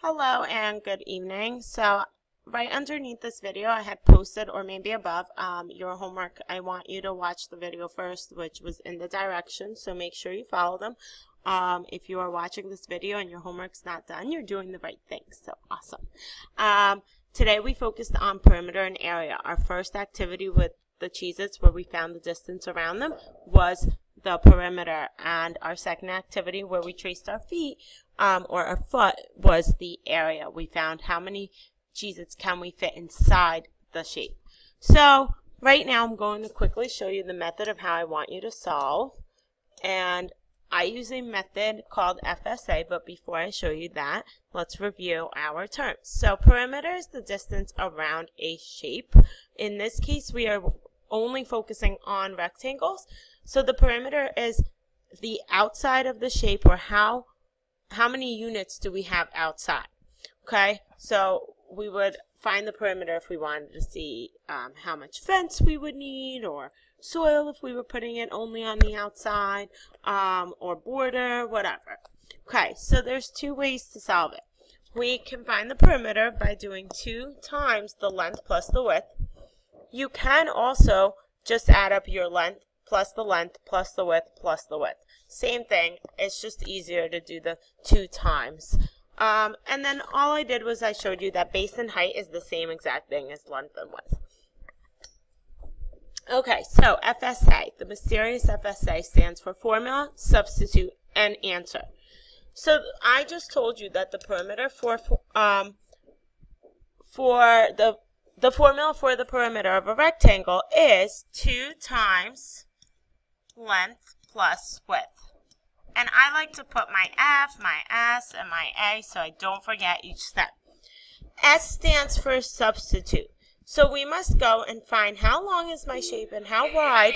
Hello and good evening. So right underneath this video I had posted, or maybe above, your homework. I want you to watch the video first, which was in the directions, so make sure you follow them. If you are watching this video and your homework's not done, you're doing the right thing, so awesome. Today we focused on perimeter and area. Our first activity with the Cheez-Its, where we found the distance around them, was the perimeter, and our second activity, where we traced our feet or our foot, was the area. We found how many Cheez-Its can we fit inside the shape. So right now I'm going to quickly show you the method of how I want you to solve, and I use a method called FSA, but before I show you that, let's review our terms. So perimeter is the distance around a shape. In this case, we are only focusing on rectangles. So the perimeter is the outside of the shape, or how many units do we have outside. Okay, so we would find the perimeter if we wanted to see how much fence we would need, or soil if we were putting it only on the outside, or border, whatever. Okay, so there's two ways to solve it. We can find the perimeter by doing 2 times the length plus the width. You can also just add up your length plus the length plus the width plus the width. Same thing, it's just easier to do the 2 times. And then all I did was I showed you that base and height is the same exact thing as length and width. Okay, so FSA, the mysterious FSA, stands for formula, substitute, and answer. So I just told you that the perimeter the formula for the perimeter of a rectangle is 2 times length plus width. And I like to put my F, my S, and my A so I don't forget each step. S stands for substitute. So we must go and find how long is my shape and how wide.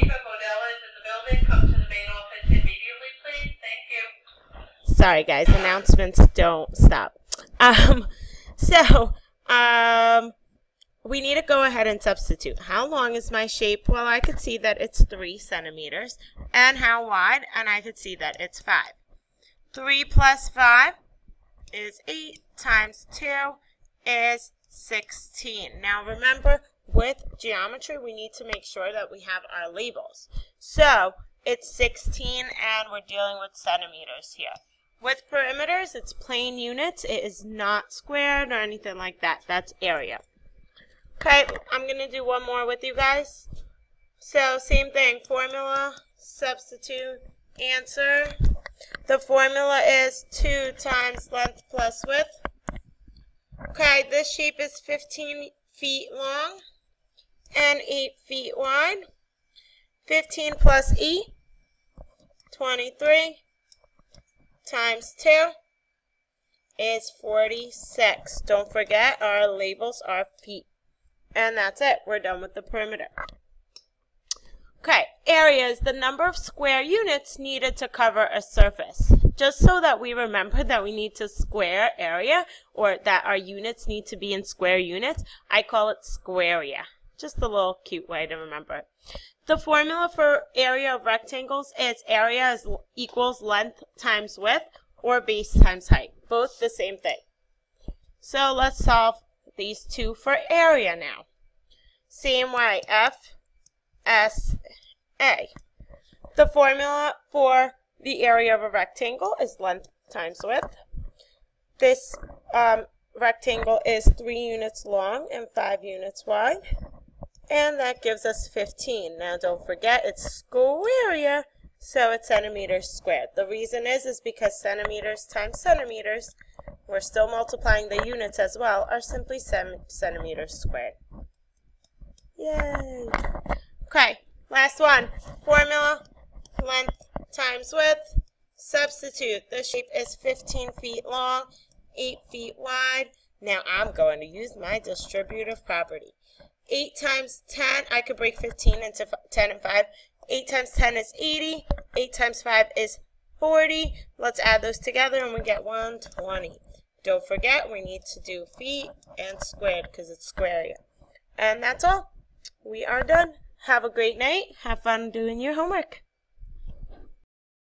Sorry guys, announcements don't stop. We need to go ahead and substitute. How long is my shape? Well, I could see that it's 3 centimeters. And how wide? And I could see that it's 5. 3 plus 5 is 8 times 2 is 16. Now remember, with geometry, we need to make sure that we have our labels. So it's 16 and we're dealing with centimeters here. With perimeters, it's plain units. It is not squared or anything like that. That's area. Okay, I'm going to do one more with you guys. So same thing, formula, substitute, answer. The formula is 2 times length plus width. Okay, this shape is 15 feet long and 8 feet wide. 15 plus E, 23, times 2 is 46. Don't forget, our labels are feet. And that's it. We're done with the perimeter. Okay, area is the number of square units needed to cover a surface. Just so that we remember that we need to square area, or that our units need to be in square units, I call it squarea. Just a little cute way to remember it. The formula for area of rectangles is area equals length times width, or base times height. Both the same thing. So let's solve these two for area now. Same way, F, S, A. The formula for the area of a rectangle is length times width. This rectangle is 3 units long and 5 units wide. And that gives us 15. Now don't forget, it's squarea, so it's centimeters squared. The reason is because centimeters times centimeters, we're still multiplying the units as well, are simply centimeters squared. Yay! Okay, last one. Formula, length times width, substitute. The shape is 15 feet long, 8 feet wide. Now I'm going to use my distributive property. 8 times 10, I could break 15 into 10 and 5. 8 times 10 is 80. 8 times 5 is 40. Let's add those together and we get 120. Don't forget, we need to do feet and squared because it's square. And that's all. We are done. Have a great night. Have fun doing your homework.